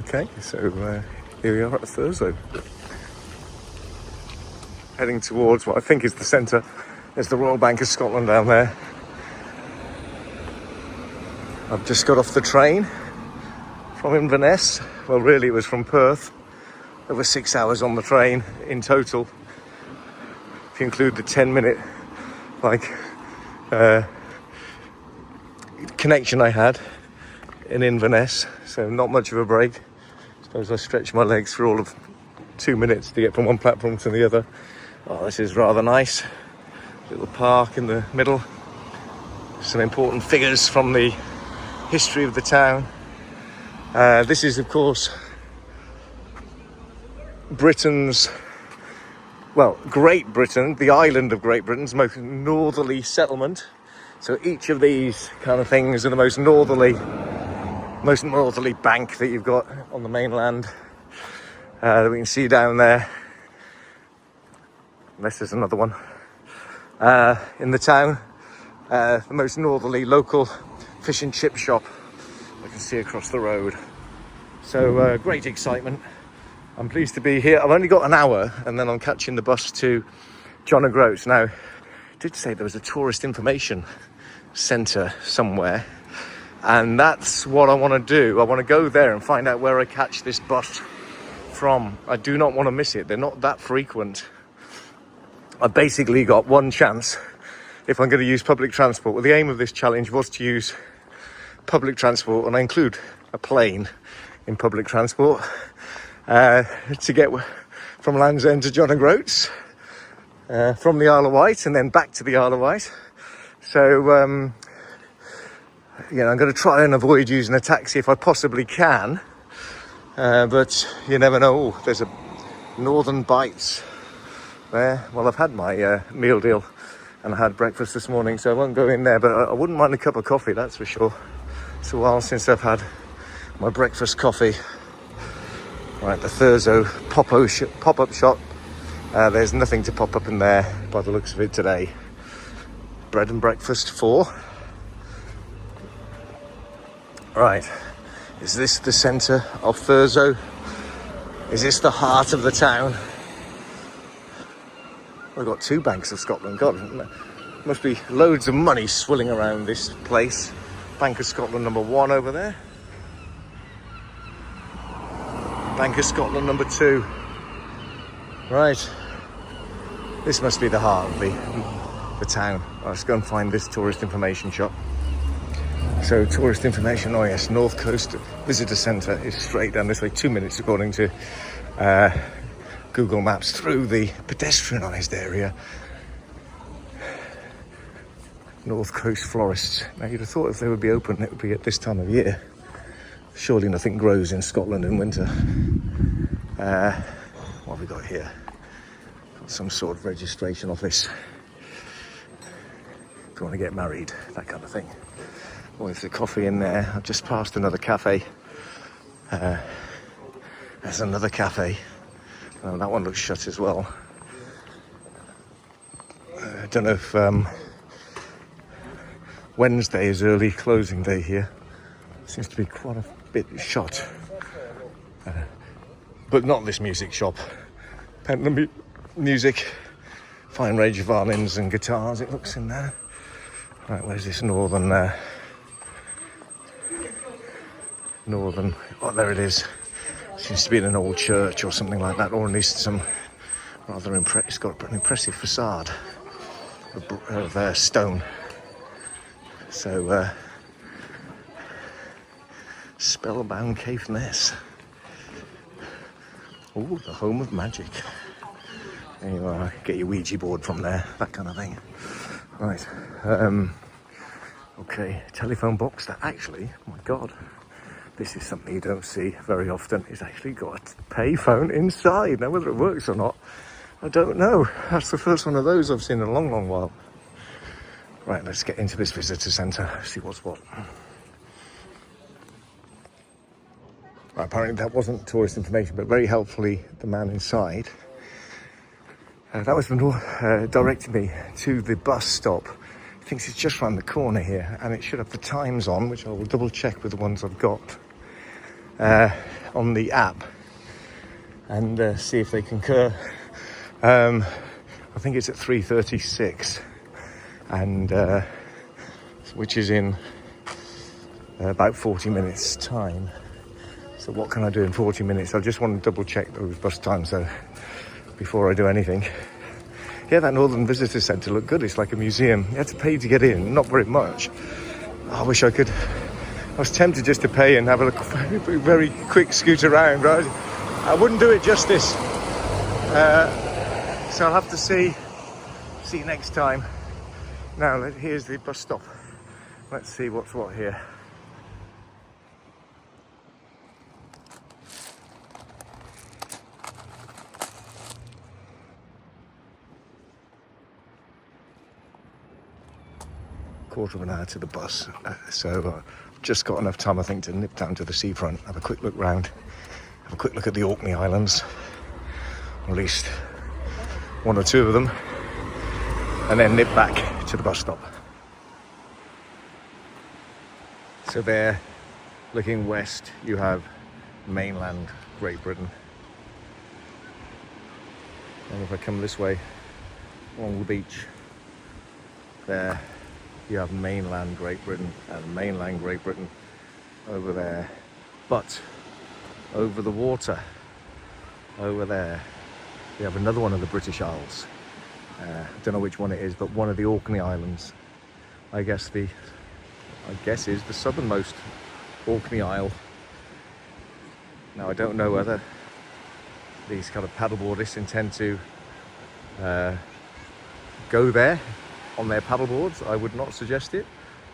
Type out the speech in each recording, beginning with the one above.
Okay, so here we are at Thurso. Heading towards what I think is the centre. There's the Royal Bank of Scotland down there. I've just got off the train from Inverness. Well, really it was from Perth. Over 6 hours on the train in total. If you include the 10-minute connection I had in Inverness, so not much of a break. I suppose I stretched my legs for all of 2 minutes to get from one platform to the other. Oh, this is rather nice. Little park in the middle. Some important figures from the history of the town. This is, of course, Great Britain, the island of Great Britain's most northerly settlement. So each of these kind of things are the most northerly bank that you've got on the mainland that we can see down there. Unless there's another one. In the town, the most northerly local fish and chip shop I can see across the road. So great excitement. I'm pleased to be here. I've only got an hour and then I'm catching the bus to John O'Groats. Now, I did say there was a tourist information centre somewhere, and that's what I want to do. I want to go there and find out where I catch this bus from. I do not want to miss it. They're not that frequent. I basically got one chance if I'm going to use public transport. Well, the aim of this challenge was to use public transport, and I include a plane in public transport, to get from Land's End to John O'Groats, from the Isle of Wight and then back to the Isle of Wight. So, I'm going to try and avoid using a taxi if I possibly can, but you never know. Oh, there's a Northern Bites there. Well, I've had my meal deal and I had breakfast this morning, so I won't go in there, but I wouldn't mind a cup of coffee, that's for sure. It's a while since I've had my breakfast coffee. Right, the Thurso pop-up shop. There's nothing to pop up in there by the looks of it today. Bread and breakfast for. Right, is this the centre of Thurso? Is this the heart of the town? We've got two Banks of Scotland. God, must be loads of money swilling around this place. Bank of Scotland number 1 over there. Bank of Scotland number 2. Right. This must be the heart of the town. Let's go and find this tourist information shop. So tourist information, oh yes, North Coast Visitor Centre is straight down this way, 2 minutes according to Google Maps, through the pedestrianised area. North Coast Florists. Now you'd have thought if they would be open it would be at this time of year. Surely nothing grows in Scotland in winter. What have we got here? Got some sort of registration office. If you want to get married, that kind of thing. Or if there's coffee in there. I've just passed another cafe. There's another cafe. Oh, that one looks shut as well. I don't know if Wednesday is early closing day here. Seems to be quite a bit shut. But not this music shop. Pentland music. Fine range of violins and guitars, it looks in there. Right, where's this northern... oh, there it is. Seems to be in an old church or something like that, or at least some rather it's got an impressive facade of stone. So, Spellbound Caithness. Oh, the home of magic. There you are, get your Ouija board from there, that kind of thing. Right, okay, telephone box that actually, oh my God, this is something you don't see very often. It's actually got a payphone inside. Now, whether it works or not, I don't know. That's the first one of those I've seen in a long, long while. Right, let's get into this visitor centre, see what's what. Right, apparently that wasn't tourist information, but very helpfully, the man inside. That was directing me to the bus stop. He thinks it's just round the corner here, and it should have the times on, which I will double check with the ones I've got. on the app and see if they concur. I think it's at 3:36, and which is in about 40 minutes time. So what can I do in 40 minutes? I just want to double check those bus times before I do anything. Yeah, that Northern Visitor Centre looked good. It's like a museum. You had to pay to get in, not very much. I wish I could. I was tempted just to pay and have a very quick scoot around, right? I wouldn't do it justice. So I'll have to see you next time. Now, here's the bus stop. Let's see what's what here. Quarter of an hour to the bus, so I've just got enough time, I think, to nip down to the seafront, have a quick look round, have a quick look at the Orkney Islands, or at least one or two of them, and then nip back to the bus stop. So there, looking west, you have mainland Great Britain, and if I come this way along the beach, there you have mainland Great Britain, and mainland Great Britain over there. But over the water, over there, we have another one of the British Isles. I don't know which one it is, but one of the Orkney Islands. I guess is the southernmost Orkney Isle. Now I don't know whether these kind of paddleboardists intend to go there on their paddleboards. I would not suggest it.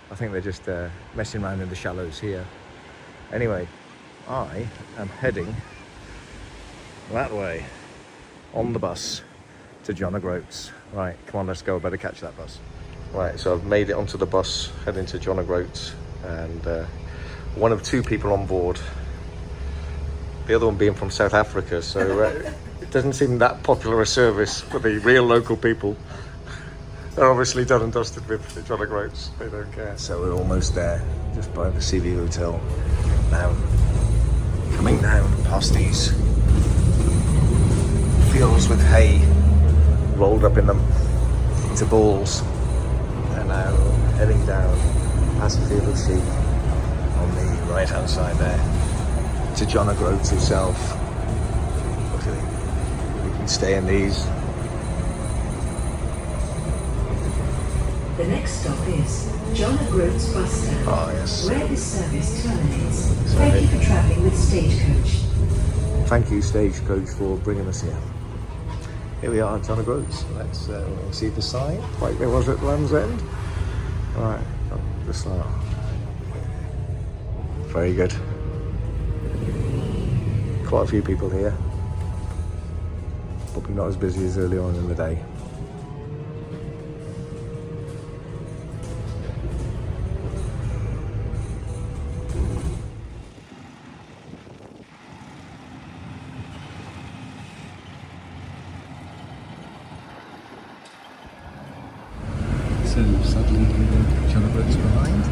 I think they're just messing around in the shallows here. Anyway, I am heading that way on the bus to John O'Groats. Right, come on, let's go. I better catch that bus. Right, so I've made it onto the bus, heading to John O'Groats, and one of two people on board. The other one being from South Africa, so it doesn't seem that popular a service for the real local people. They're obviously done and dusted with John O'Groats. They don't care. So we're almost there, just by the CV Hotel. Now, coming down past these fields with hay rolled up in them into balls, and now heading down past the field of sheep on the right-hand side there to John O'Groats himself. Look at it. We can stay in these. The next stop is John O'Groats bus stand, where this service terminates. Thank you for travelling with Stagecoach. Thank you, Stagecoach, for bringing us here. Here we are at John O'Groats. Let's see the sign, like there was at Land's End. Right, the sign. Very good. Quite a few people here. Probably not as busy as early on in the day. So sadly leaving John O'Groats behind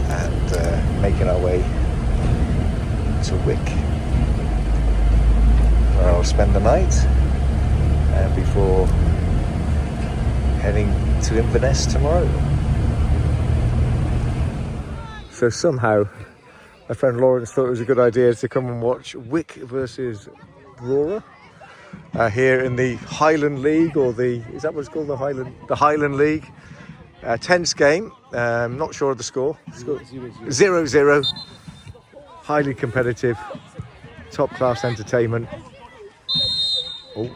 and making our way to Wick, where I'll spend the night before heading to Inverness tomorrow. So somehow my friend Lawrence thought it was a good idea to come and watch Wick versus Brora. Here in the Highland League, or is that what it's called, the Highland League? Tense game, not sure of the score. 0-0. Highly competitive, top class entertainment. Oh.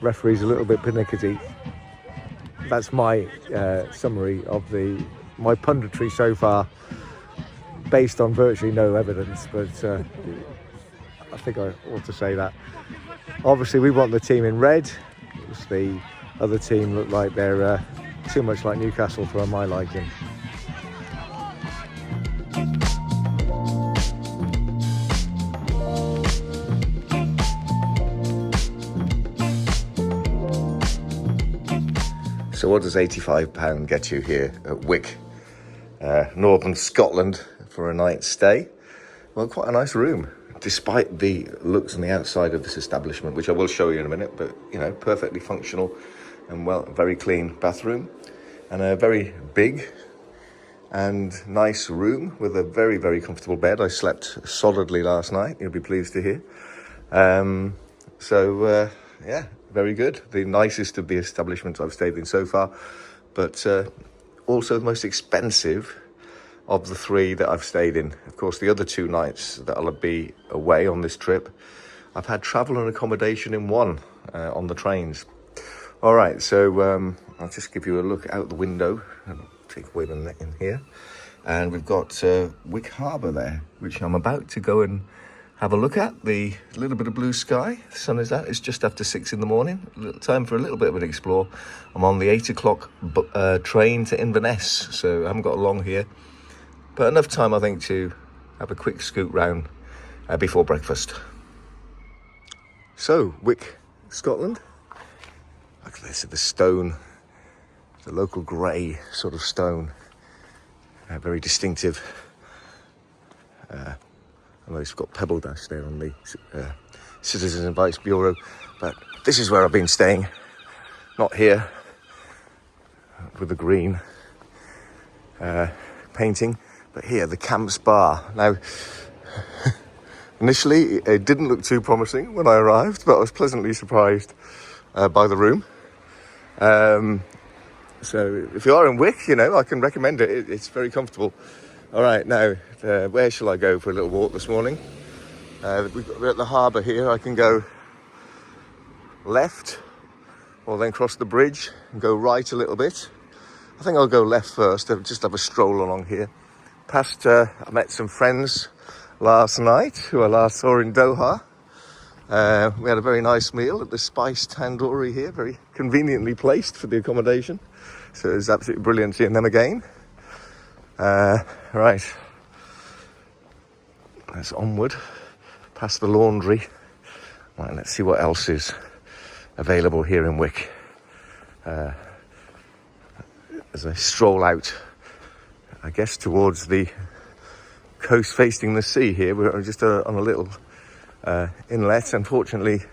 Referee's a little bit pernickety. That's my summary of my punditry so far, based on virtually no evidence, but I think I ought to say that. Obviously, we want the team in red. The other team look like they're too much like Newcastle for my liking. So what does £85 get you here at Wick? Northern Scotland, for a night's stay. Well, quite a nice room, despite the looks on the outside of this establishment, which I will show you in a minute, but, you know, perfectly functional and very clean bathroom, and a very big and nice room with a very, very comfortable bed. I slept solidly last night, you'll be pleased to hear. Yeah, very good. The nicest of the establishments I've stayed in so far, but also the most expensive of the 3 that I've stayed in. Of course, the other 2 nights that I'll be away on this trip, I've had travel and accommodation in one on the trains. All right, so I'll just give you a look out the window and take away the net in here. And we've got Wick Harbour there, which I'm about to go and have a look at. The little bit of blue sky, the sun is out. It's just after 6 in the morning. Time for a little bit of an explore. I'm on the 8 o'clock train to Inverness, so I haven't got long here. But enough time, I think, to have a quick scoot round before breakfast. So, Wick, Scotland. Look at this, the stone, the local grey sort of stone. Very distinctive. Although it's got Pebble Dash there on the Citizens Advice Bureau. But this is where I've been staying. Not here, with the green painting, but here, the Camps Bar. Now, initially, it didn't look too promising when I arrived, but I was pleasantly surprised by the room. So if you are in Wick, you know, I can recommend it. It's very comfortable. All right, now, where shall I go for a little walk this morning? We're at the harbour here. I can go left, or then cross the bridge and go right a little bit. I think I'll go left first. I'll just have a stroll along here. I met some friends last night who I last saw in Doha. We had a very nice meal at the Spice Tandoori here, very conveniently placed for the accommodation. So it was absolutely brilliant seeing them again. Right, let's onward, past the laundry. Right, let's see what else is available here in Wick. As I stroll out, I guess, towards the coast facing the sea here. We're just on a little inlet. Unfortunately,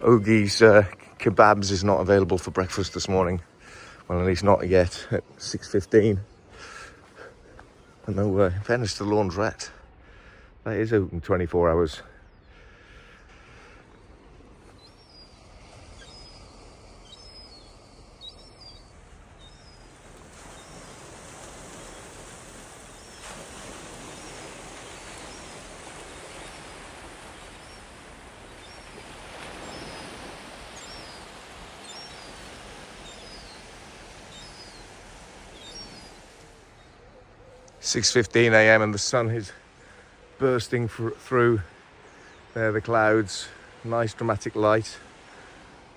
Ogie's Kebabs is not available for breakfast this morning. Well, at least not yet, at 6:15. And no, in fairness to the laundrette, that is open 24 hours. .15 a.m. and the sun is bursting through there, the clouds. Nice dramatic light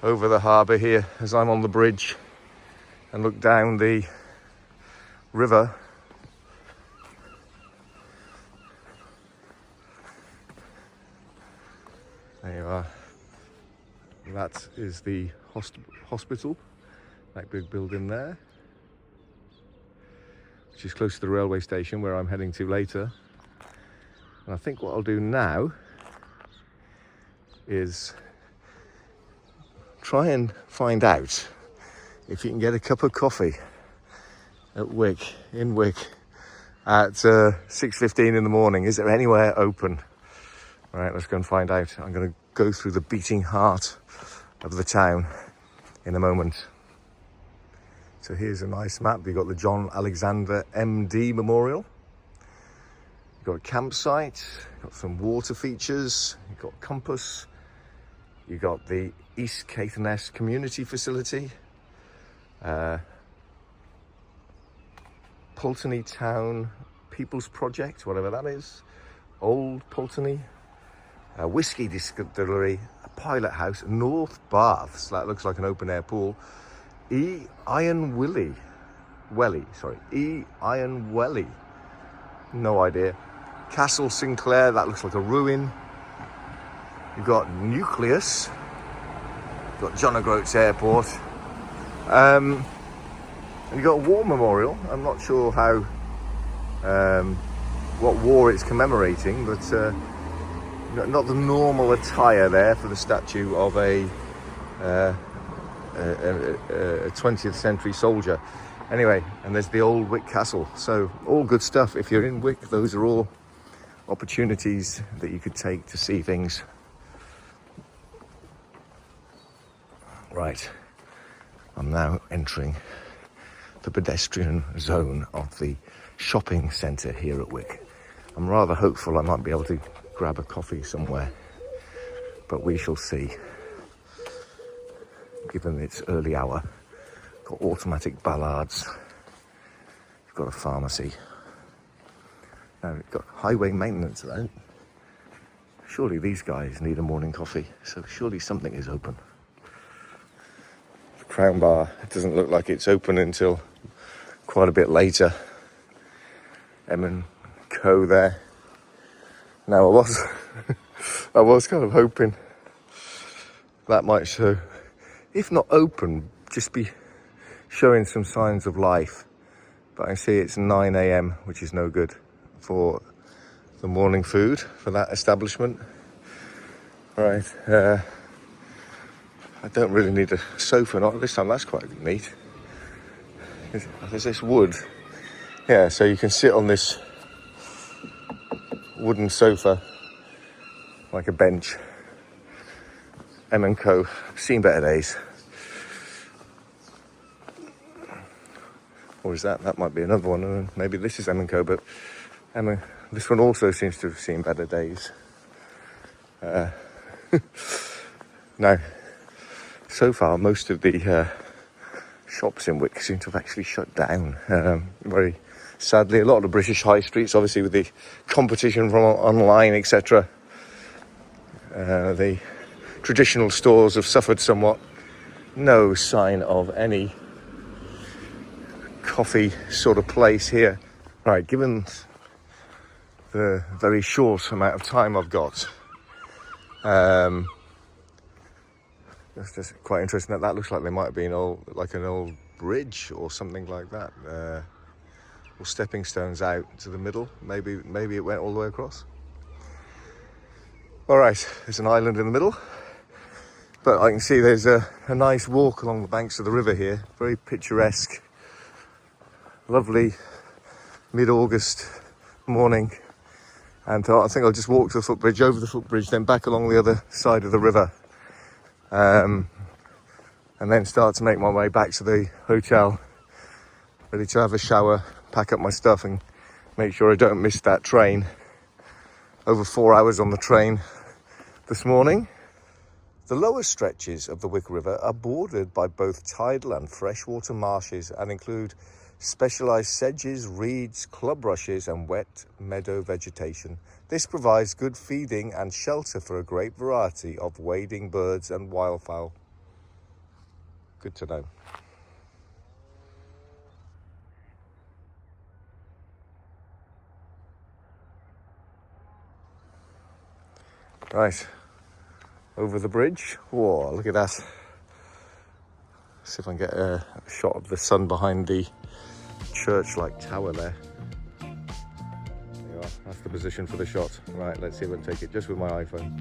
over the harbour here as I'm on the bridge and look down the river. There you are. That is the hospital, that big building there, which is close to the railway station where I'm heading to later. And I think what I'll do now is try and find out if you can get a cup of coffee at Wick, in Wick, at 6:15 in the morning. Is there anywhere open? All right, let's go and find out. I'm going to go through the beating heart of the town in a moment. So here's a nice map. You've got the John Alexander MD Memorial. You've got a campsite. You've got some water features. You've got compass. You've got the East Caithness Community Facility. Pulteney Town People's Project, whatever that is. Old Pulteney. A whiskey distillery. A pilot house. North Baths. That looks like an open air pool. Iron Welly. No idea. Castle Sinclair, that looks like a ruin. You've got Nucleus. You've got John O'Groats Airport. And you've got a war memorial. I'm not sure how what war it's commemorating, but not the normal attire there for the statue of a 20th century soldier. Anyway, and there's the old Wick Castle. So all good stuff. If you're in Wick, those are all opportunities that you could take to see things. Right, I'm now entering the pedestrian zone of the shopping centre here at Wick. I'm rather hopeful I might be able to grab a coffee somewhere, but we shall see. Given its early hour, got automatic ballards, you've got a pharmacy. Now we've got highway maintenance around. Surely these guys need a morning coffee, so surely something is open. The Crown Bar, it doesn't look like it's open until quite a bit later. M&Co there. Now I was kind of hoping that might show, if not open, just be showing some signs of life. But I see it's 9 a.m, which is no good for the morning food for that establishment. Right, I don't really need a sofa, not this time. That's quite neat. There's this wood. Yeah, so you can sit on this wooden sofa like a bench. M&Co, seen better days. Or is that? That might be another one. Maybe this is M&Co, but this one also seems to have seen better days. Now, so far, most of the shops in Wick seem to have actually shut down. Very sadly, a lot of the British high streets, obviously with the competition from online, etc. The traditional stores have suffered somewhat. No sign of any coffee sort of place here. Right, given the very short amount of time I've got, that's just quite interesting. That looks like there might have been an old bridge or something like that, or stepping stones out to the middle. Maybe it went all the way across. All right, there's an island in the middle, but I can see there's a nice walk along the banks of the river here. Very picturesque, lovely mid-August morning. And I think I'll just walk to the footbridge, over the footbridge, then back along the other side of the river, and then start to make my way back to the hotel, ready to have a shower, pack up my stuff and make sure I don't miss that train. Over 4 hours on the train this morning. The lower stretches of the Wick River are bordered by both tidal and freshwater marshes and include specialised sedges, reeds, club rushes and wet meadow vegetation. This provides good feeding and shelter for a great variety of wading birds and wildfowl. Good to know. Right, over the bridge. Whoa, look at that. See if I can get a shot of the sun behind the church-like tower there. There you are, that's the position for the shot. Right, let's see if I can take it just with my iPhone.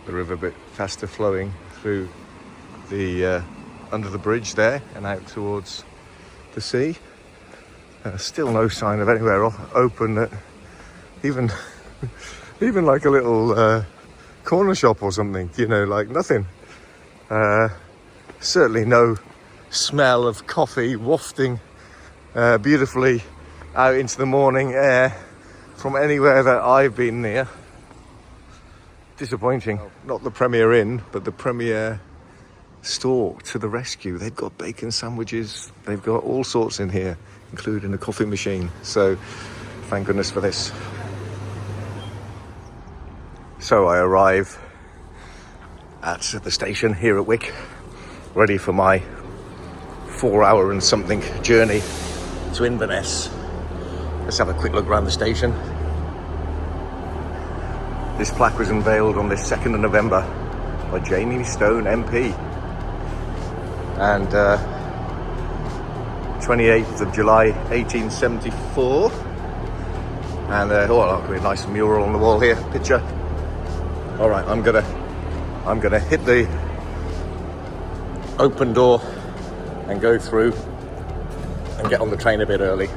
The river a bit faster flowing through the under the bridge there and out towards the sea. Still no sign of anywhere open that even like a little corner shop or something, you know, like nothing. Certainly no smell of coffee wafting beautifully out into the morning air from anywhere that I've been near. Disappointing. Not the Premier Inn, but the Premier store to the rescue. They've got bacon sandwiches. They've got all sorts in here, including a coffee machine. So thank goodness for this. So I arrive at the station here at Wick, ready for my 4-hour and something journey to Inverness. Let's have a quick look around the station. This plaque was unveiled on this 2nd of November by Jamie Stone MP. And 28th of July 1874. And oh, a nice mural on the wall here, picture. All right, I'm gonna hit the open door and go through and get on the train a bit early.